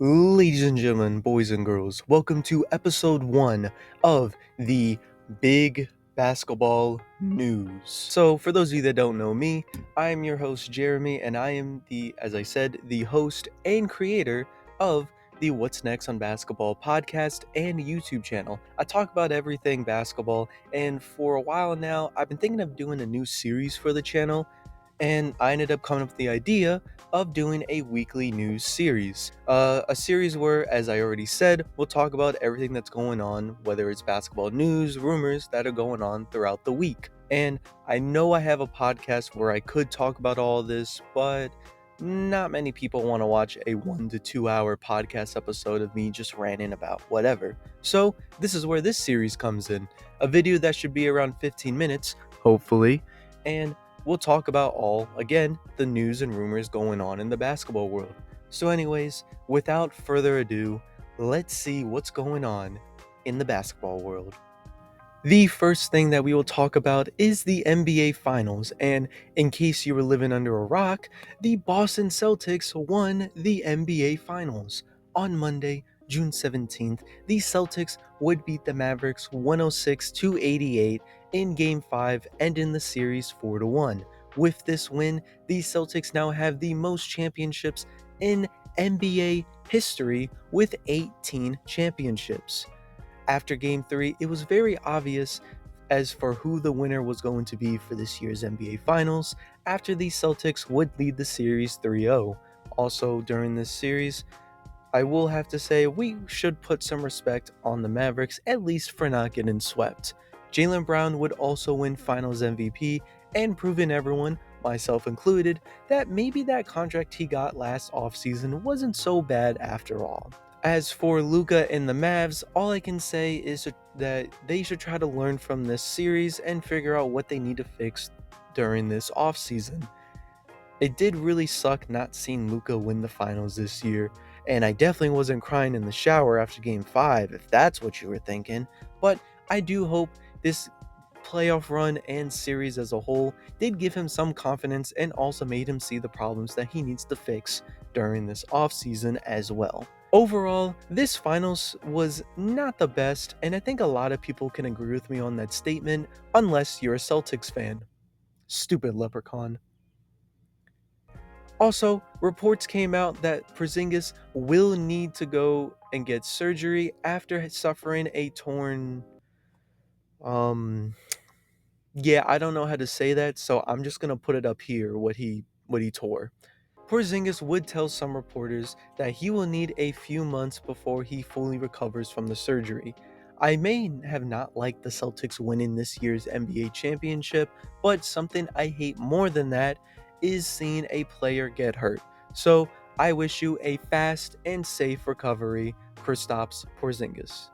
Ladies and gentlemen, boys and girls, welcome to episode 1 of the Big Basketball News. So, for those of you that don't know me, I am your host, Jeremy, and I am as I said, the host and creator of the What's Next on Basketball podcast and YouTube channel. I talk about everything basketball, and for a while now, I've been thinking of doing a new series for the channel, and I ended up coming up with the idea of doing a weekly news series. A series where, as I already said, we'll talk about everything that's going on, whether it's basketball news, rumors that are going on throughout the week. And I know I have a podcast where I could talk about all this, but not many people want to watch a 1 to 2 hour podcast episode of me just ranting about whatever. So this is where this series comes in. A video that should be around 15 minutes, hopefully, and we'll talk about again, the news and rumors going on in the basketball world. So anyways, without further ado, let's see what's going on in the basketball world. The first thing that we will talk about is the NBA Finals, and in case you were living under a rock, the Boston Celtics won the NBA Finals. On Monday, June 17th, the Celtics would beat the Mavericks 106-88 in Game 5, ending the series 4-1. With this win, the Celtics now have the most championships in NBA history with 18 championships. After Game 3, it was very obvious as for who the winner was going to be for this year's NBA Finals, after the Celtics would lead the series 3-0. Also, during this series, I will have to say we should put some respect on the Mavericks, at least for not getting swept. Jaylen Brown would also win Finals MVP and proving everyone, myself included, that maybe that contract he got last offseason wasn't so bad after all. As for Luka and the Mavs, all I can say is that they should try to learn from this series and figure out what they need to fix during this offseason. It did really suck not seeing Luka win the finals this year, and I definitely wasn't crying in the shower after Game 5, if that's what you were thinking, but I do hope this playoff run and series as a whole did give him some confidence and also made him see the problems that he needs to fix during this offseason as well. Overall, this finals was not the best, and I think a lot of people can agree with me on that statement, unless you're a Celtics fan. Stupid leprechaun. Also, reports came out that Porzingis will need to go and get surgery after suffering a torn... Yeah, I don't know how to say that, so I'm just gonna put it up here, what he tore. Porzingis would tell some reporters that he will need a few months before he fully recovers from the surgery. I may have not liked the Celtics winning this year's NBA championship, but something I hate more than that is seeing a player get hurt. So I wish you a fast and safe recovery, Kristaps Porzingis.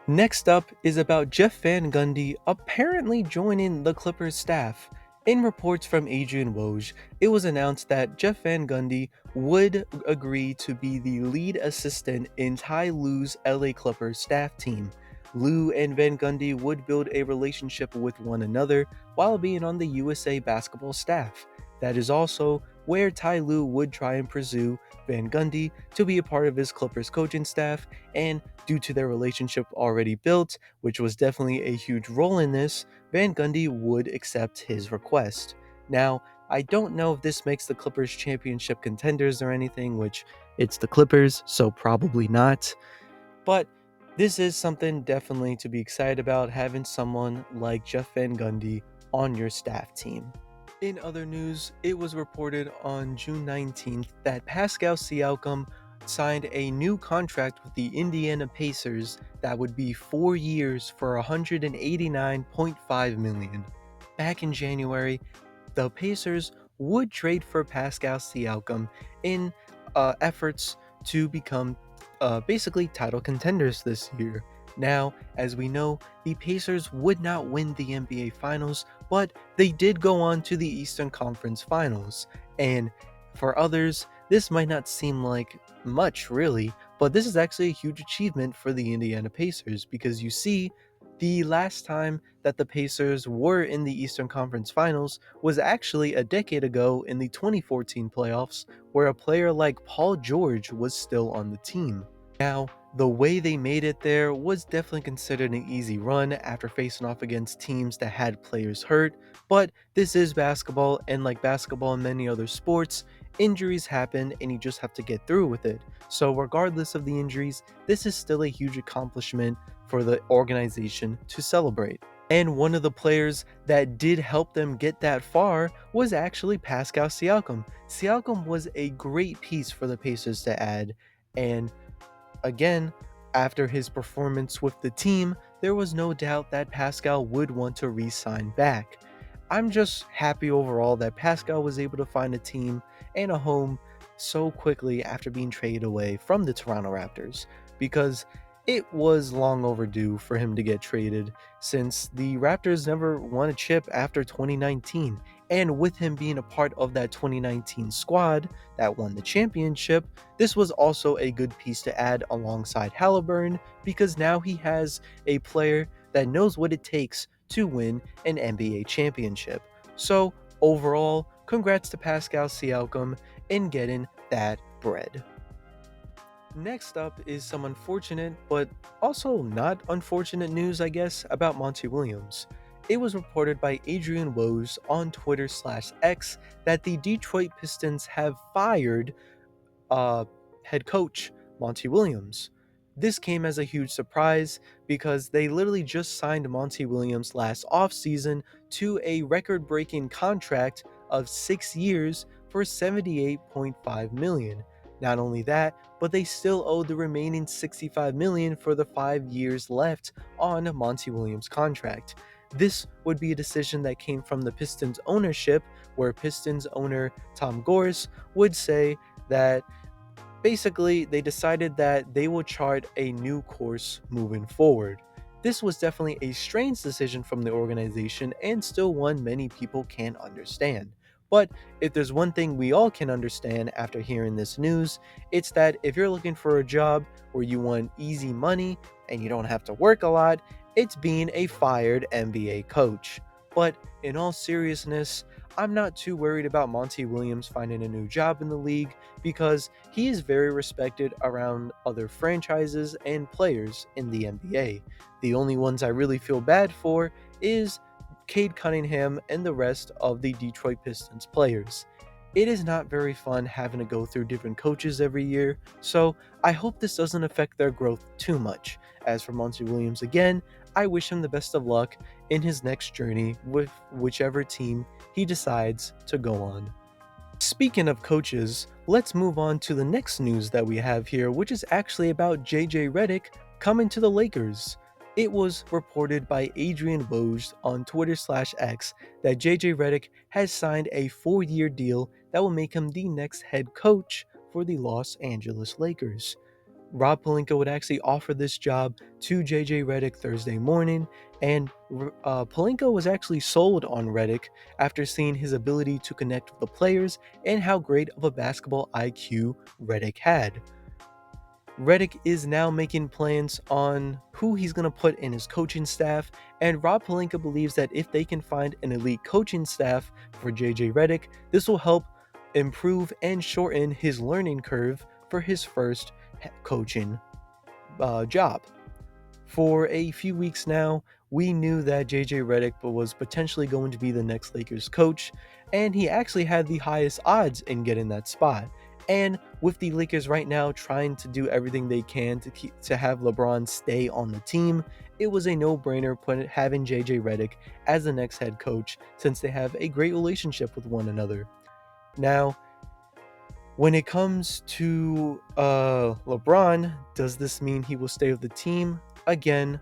Next up is about Jeff Van Gundy apparently joining the Clippers staff. In reports from Adrian Woj, it was announced that Jeff Van Gundy would agree to be the lead assistant in Ty Lue's LA Clippers staff team. Lue and Van Gundy would build a relationship with one another while being on the USA basketball staff. That is also where Ty Lue would try and pursue Van Gundy to be a part of his Clippers coaching staff, and due to their relationship already built, which was definitely a huge role in this, Van Gundy would accept his request. Now, I don't know if this makes the Clippers championship contenders or anything, which it's the Clippers, so probably not, but this is something definitely to be excited about, having someone like Jeff Van Gundy on your staff team. In other news, it was reported on June 19th that Pascal Siakam signed a new contract with the Indiana Pacers that would be 4 years for $189.5 million. Back in January, the Pacers would trade for Pascal Siakam in efforts to become basically title contenders this year. Now, as we know, the Pacers would not win the NBA Finals, but they did go on to the Eastern Conference Finals. And for others, this might not seem like much really, but this is actually a huge achievement for the Indiana Pacers, because you see, The last time that the Pacers were in the Eastern Conference Finals was actually a decade ago in the 2014 playoffs, where a player like Paul George was still on the team. Now, the way they made it there was definitely considered an easy run after facing off against teams that had players hurt, but this is basketball, and like basketball and many other sports, injuries happen and you just have to get through with it. So, regardless of the injuries, this is still a huge accomplishment for the organization to celebrate. And one of the players that did help them get that far was actually Pascal Siakam. Siakam was a great piece for the Pacers to add, and again, after his performance with the team, there was no doubt that Pascal would want to re-sign back. I'm just happy overall that Pascal was able to find a team and a home so quickly after being traded away from the Toronto Raptors, because it was long overdue for him to get traded since the Raptors never won a chip after 2019, and with him being a part of that 2019 squad that won the championship, this was also a good piece to add alongside Halliburton, because now he has a player that knows what it takes to win an NBA championship. So overall, congrats to Pascal Siakam in getting that bread. Next up is some unfortunate, but also not unfortunate news, I guess, about Monty Williams. It was reported by Adrian Woj on Twitter/X that the Detroit Pistons have fired head coach Monty Williams. This came as a huge surprise because they literally just signed Monty Williams last offseason to a record breaking contract of 6 years for $78.5 million. Not only that, but they still owe the remaining $65 million for the 5 years left on Monty Williams' contract. This would be a decision that came from the Pistons ownership, where Pistons owner Tom Gores would say that basically, they decided that they will chart a new course moving forward. This was definitely a strange decision from the organization and still one many people can't understand. But if there's one thing we all can understand after hearing this news, it's that if you're looking for a job where you want easy money and you don't have to work a lot, it's being a fired NBA coach. But in all seriousness, I'm not too worried about Monty Williams finding a new job in the league because he is very respected around other franchises and players in the NBA. The only ones I really feel bad for is Cade Cunningham and the rest of the Detroit Pistons players. It is not very fun having to go through different coaches every year, so I hope this doesn't affect their growth too much. As for Monty Williams again, I wish him the best of luck in his next journey with whichever team he decides to go on. Speaking of coaches, let's move on to the next news that we have here, which is actually about JJ Redick coming to the Lakers. It was reported by Adrian Woj on Twitter/X that JJ Redick has signed a 4-year deal that will make him the next head coach for the Los Angeles Lakers. Rob Pelinka would actually offer this job to JJ Redick Thursday morning, and Pelinka was actually sold on Redick after seeing his ability to connect with the players and how great of a basketball IQ Redick had. Redick is now making plans on who he's going to put in his coaching staff, and Rob Pelinka believes that if they can find an elite coaching staff for JJ Redick, this will help improve and shorten his learning curve for his first coaching job. For a few weeks now, we knew that JJ Redick was potentially going to be the next Lakers coach, and he actually had the highest odds in getting that spot. And with the Lakers right now trying to do everything they can to have LeBron stay on the team, it was a no-brainer having JJ Redick as the next head coach since they have a great relationship with one another. Now, when it comes to LeBron, does this mean he will stay with the team? Again,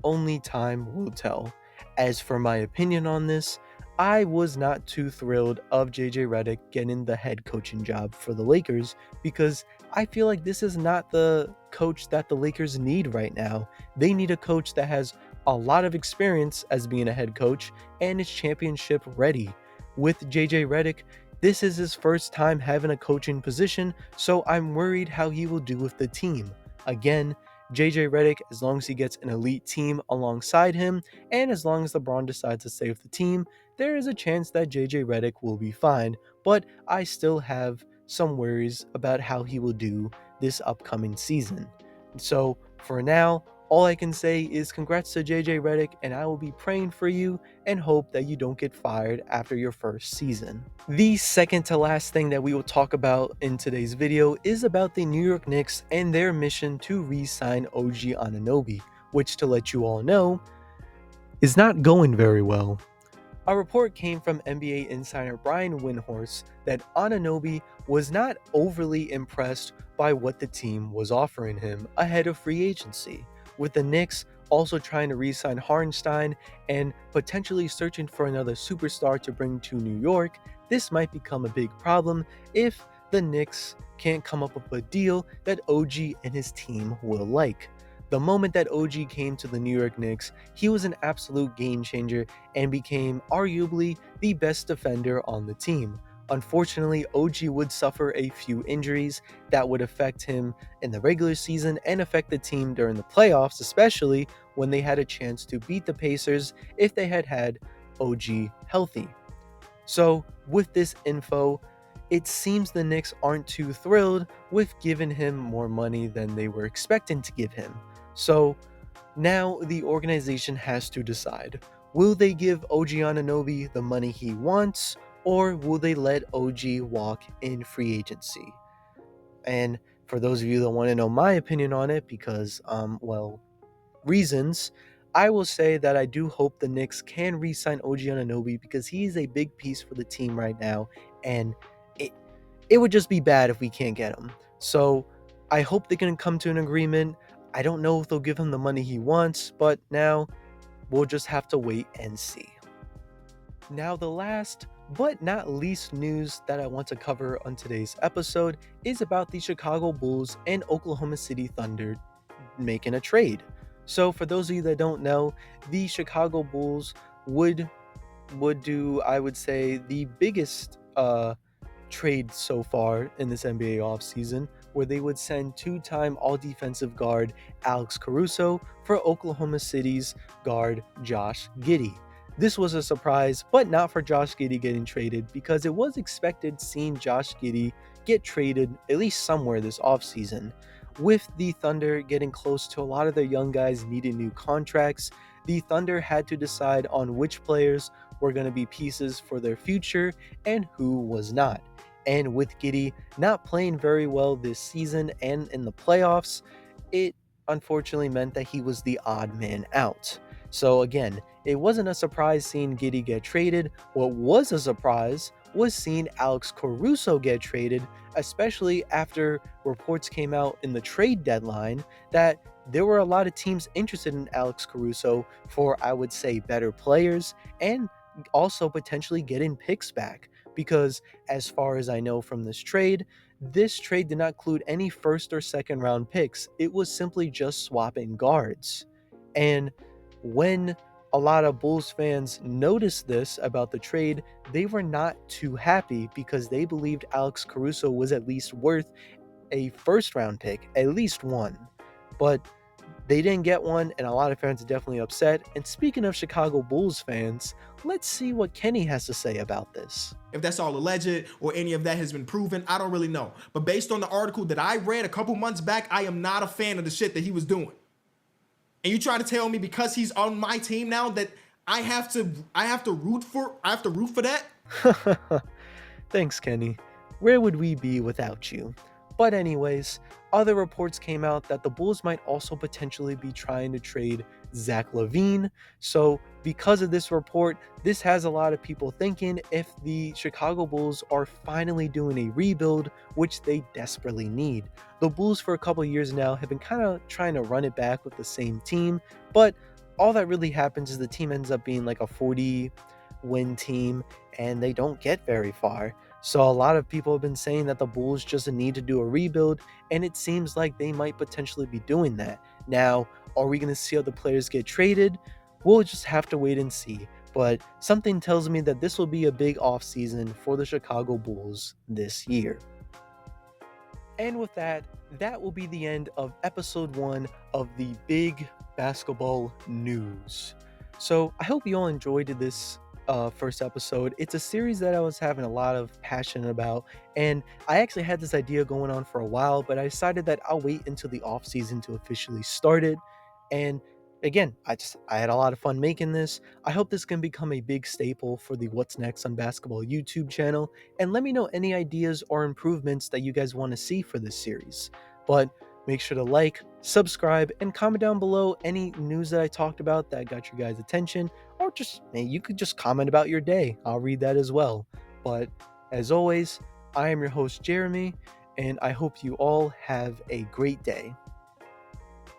only time will tell. As for my opinion on this, I was not too thrilled of JJ Redick getting the head coaching job for the Lakers because I feel like this is not the coach that the Lakers need right now. They need a coach that has a lot of experience as being a head coach and is championship ready. With JJ Redick, this is his first time having a coaching position, so I'm worried how he will do with the team. Again, JJ Redick, as long as he gets an elite team alongside him, and as long as LeBron decides to stay with the team, there is a chance that JJ Redick will be fine, but I still have some worries about how he will do this upcoming season. So for now, all I can say is congrats to JJ Redick, and I will be praying for you and hope that you don't get fired after your first season. The second to last thing that we will talk about in today's video is about the New York Knicks and their mission to re-sign OG Anunoby, which, to let you all know, is not going very well. A report came from NBA insider Brian Windhorst that Anunoby was not overly impressed by what the team was offering him ahead of free agency, with the Knicks also trying to re-sign Hartenstein and potentially searching for another superstar to bring to New York. This might become a big problem if the Knicks can't come up with a deal that OG and his team will like. The moment that OG came to the New York Knicks, he was an absolute game changer and became arguably the best defender on the team. Unfortunately, OG would suffer a few injuries that would affect him in the regular season and affect the team during the playoffs, especially when they had a chance to beat the Pacers if they had had OG healthy. So, with this info, it seems the Knicks aren't too thrilled with giving him more money than they were expecting to give him. So, now the organization has to decide. Will they give OG Anunoby the money he wants, or will they let OG walk in free agency? And for those of you that want to know my opinion on it, because, reasons, I will say that I do hope the Knicks can re-sign OG Anunoby because he is a big piece for the team right now, and it, it would just be bad if we can't get him. So I hope they can come to an agreement. I don't know if they'll give him the money he wants, but now we'll just have to wait and see. Now, the last but not least news that I want to cover on today's episode is about the Chicago Bulls and Oklahoma City Thunder making a trade. So for those of you that don't know, the Chicago Bulls would do, I would say, the biggest trade so far in this NBA offseason, where they would send two-time all-defensive guard Alex Caruso for Oklahoma City's guard Josh Giddey. This was a surprise, but not for Josh Giddey getting traded, because it was expected seeing Josh Giddey get traded at least somewhere this offseason. With the Thunder getting close to a lot of their young guys needing new contracts, the Thunder had to decide on which players were going to be pieces for their future and who was not. And with Giddey not playing very well this season and in the playoffs, it unfortunately meant that he was the odd man out. So again, it wasn't a surprise seeing Giddey get traded. What was a surprise was seeing Alex Caruso get traded, especially after reports came out in the trade deadline that there were a lot of teams interested in Alex Caruso for, I would say, better players and also potentially getting picks back. Because as far as I know from this trade did not include any first or second round picks. It was simply just swapping guards. And when a lot of Bulls fans noticed this about the trade, they were not too happy because they believed Alex Caruso was at least worth a first round pick, at least one. But they didn't get one, and a lot of fans are definitely upset. And speaking of Chicago Bulls fans, let's see what Kenny has to say about this. If that's all alleged or any of that has been proven, I don't really know. But based on the article that I read a couple months back, I am not a fan of the shit that he was doing. And you try to tell me because he's on my team now that I have to root for that? Thanks, Kenny. Where would we be without you? But anyways, other reports came out that the Bulls might also potentially be trying to trade Zach LaVine. So because of this report, this has a lot of people thinking if the Chicago Bulls are finally doing a rebuild, which they desperately need. The Bulls for a couple years now have been kind of trying to run it back with the same team, but all that really happens is the team ends up being like a 40-win team and they don't get very far. So a lot of people have been saying that the Bulls just need to do a rebuild, and it seems like they might potentially be doing that. Now, are we going to see other players get traded? We'll just have to wait and see. But something tells me that this will be a big offseason for the Chicago Bulls this year. And with that, that will be the end of episode 1 of the Big Basketball News. So I hope you all enjoyed this first episode. It's a series that I was having a lot of passion about, and I actually had this idea going on for a while, but I decided that I'll wait until the off season to officially start it. And again, I had a lot of fun making this. I hope this can become a big staple for the What's Next on Basketball YouTube channel, and let me know any ideas or improvements that you guys want to see for this series. But make sure to like, subscribe, and comment down below any news that I talked about that got your guys' attention, or just, hey, you could just comment about your day. I'll read that as well. But as always, I am your host, Jeremy, and I hope you all have a great day.